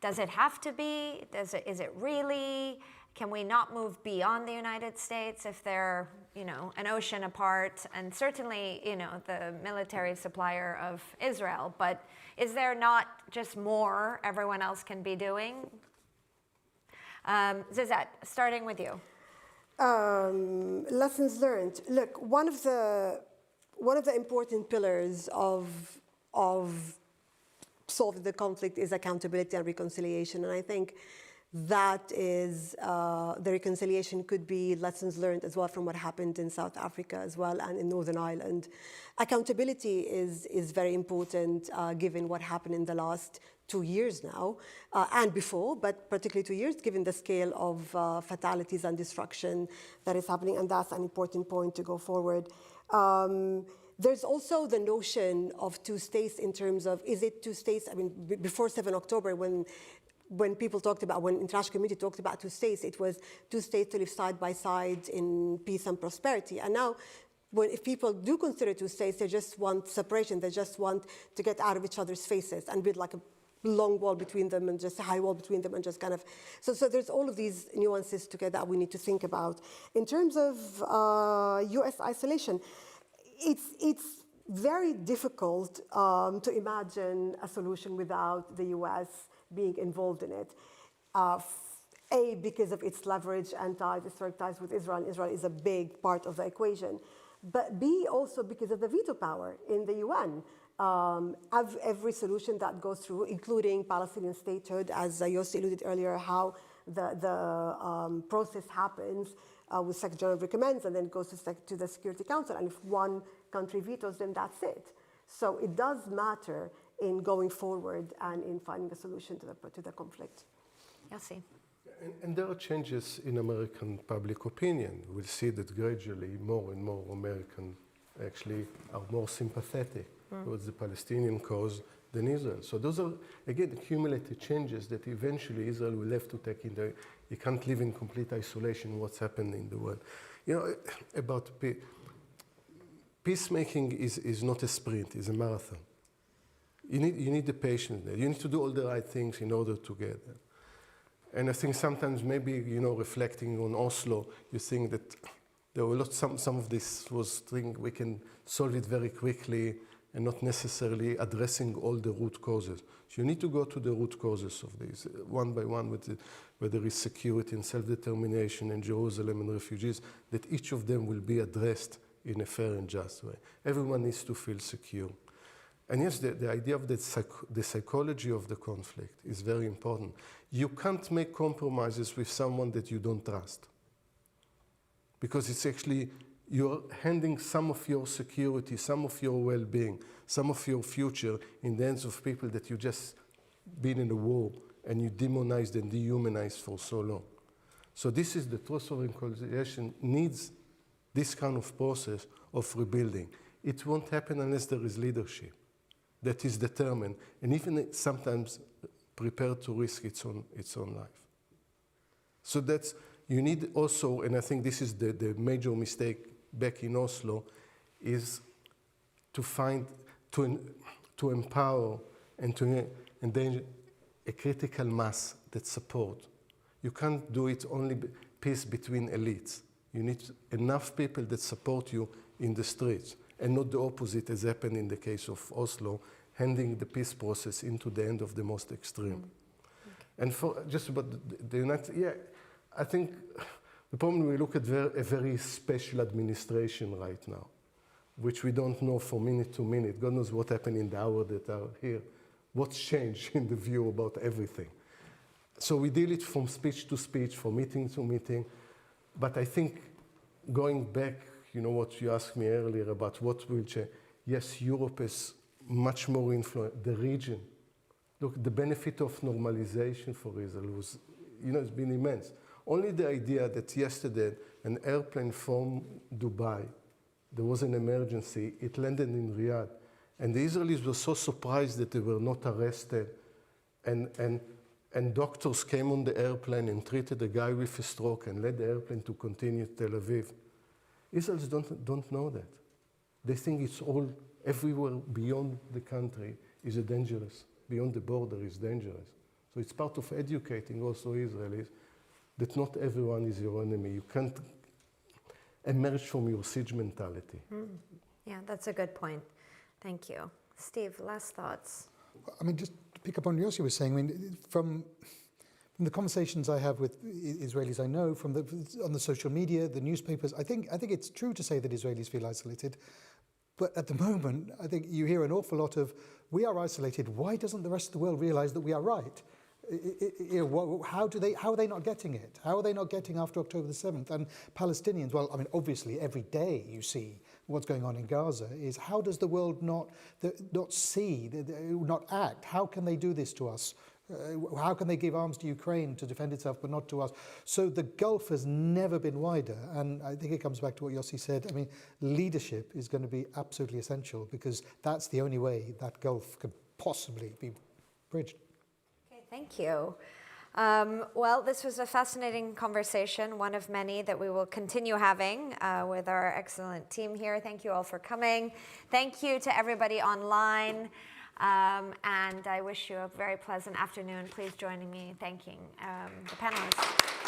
S1: does it have to be? Is it really? Can we not move beyond the United States if they're, an ocean apart? And certainly, the military supplier of Israel. But is there not just more everyone else can be doing? Zizat, starting with you.
S2: Lessons learned. Look, one of the important pillars of solving the conflict is accountability and reconciliation, and I think that is the reconciliation could be lessons learned as well from what happened in South Africa as well and in Northern Ireland. Accountability is very important given what happened in the last 2 years now and before, but particularly 2 years, given the scale of fatalities and destruction that is happening, and that's an important point to go forward. There's also the notion of two states in terms of, is it two states? I mean, before 7 October, when people talked about, when international community talked about two states, it was two states to live side by side in peace and prosperity. And now, if people do consider two states, they just want separation. They just want to get out of each other's faces and build like a long wall between them and just a high wall between them and just kind of, so there's all of these nuances together that we need to think about. In terms of US isolation, it's very difficult to imagine a solution without the US being involved in it. A, because of its leverage and ties, historic ties with Israel. Israel is a big part of the equation. But B, also because of the veto power in the UN. Every solution that goes through, including Palestinian statehood, as Yossi alluded earlier, how the process happens with Secretary General recommends and then goes to the Security Council. And if one country vetoes, then that's it. So it does matter in going forward and in finding a solution to the conflict.
S1: Yossi.
S3: And there are changes in American public opinion. We'll see that gradually more and more Americans actually are more sympathetic towards the Palestinian cause than Israel. So those are, again, cumulative changes that eventually Israel will have to take into. You can't live in complete isolation what's happening in the world. You know, about peacemaking is not a sprint, it's a marathon. You need the patience there. You need to do all the right things in order to get there. And I think sometimes maybe, you know, reflecting on Oslo, you think that there were some of this was thing we can solve it very quickly and not necessarily addressing all the root causes. So you need to go to the root causes of this, one by one, whether it's security and self-determination and Jerusalem and refugees, that each of them will be addressed in a fair and just way. Everyone needs to feel secure. And yes, the idea of the psychology of the conflict is very important. You can't make compromises with someone that you don't trust. Because it's actually, you're handing some of your security, some of your well-being, some of your future in the hands of people that you just been in a war and you demonized and dehumanized for so long. So this is the trust of reconciliation needs this kind of process of rebuilding. It won't happen unless there is leadership that is determined and even sometimes prepared to risk its own life. So that's, you need also, and I think this is the major mistake back in Oslo, is to find, to empower and to endanger a critical mass that support. You can't do it only peace between elites. You need enough people that support you in the streets, and not the opposite as happened in the case of Oslo, handing the peace process into the end of the most extreme. Okay. And for just about the United, yeah, I think the problem we look at a very special administration right now, which we don't know from minute to minute. God knows what happened in the hour that are here. What's changed in the view about everything. So we deal it from speech to speech, from meeting to meeting. But I think going back, you know, what you asked me earlier about what will change. Yes, Europe is much more influence, the region. Look, the benefit of normalization for Israel was, you know, it's been immense. Only the idea that yesterday an airplane from Dubai, there was an emergency, it landed in Riyadh, and the Israelis were so surprised that they were not arrested, and doctors came on the airplane and treated a guy with a stroke and led the airplane to continue to Tel Aviv. Israelis don't know that. They think it's all everywhere beyond the country is dangerous, beyond the border is dangerous. So it's part of educating also Israelis that not everyone is your enemy. You can't emerge from your siege mentality.
S1: Yeah, that's a good point. Thank you. Steve, last thoughts.
S4: I mean, just to pick up on what Yossi was saying, I mean, from the conversations I have with Israelis I know, on the social media, the newspapers, I think it's true to say that Israelis feel isolated. But at the moment, I think you hear an awful lot of, we are isolated. Why doesn't the rest of the world realize that we are right? How are they not getting it? How are they not getting after October the 7th? And Palestinians, well, I mean, obviously every day you see what's going on in Gaza is how does the world not see, not act? How can they do this to us? How can they give arms to Ukraine to defend itself, but not to us? So the gulf has never been wider. And I think it comes back to what Yossi said. I mean, leadership is going to be absolutely essential because that's the only way that gulf could possibly be bridged.
S1: Okay, thank you. Well, this was a fascinating conversation, one of many that we will continue having with our excellent team here. Thank you all for coming. Thank you to everybody online. And I wish you a very pleasant afternoon. Please join me in thanking the panelists.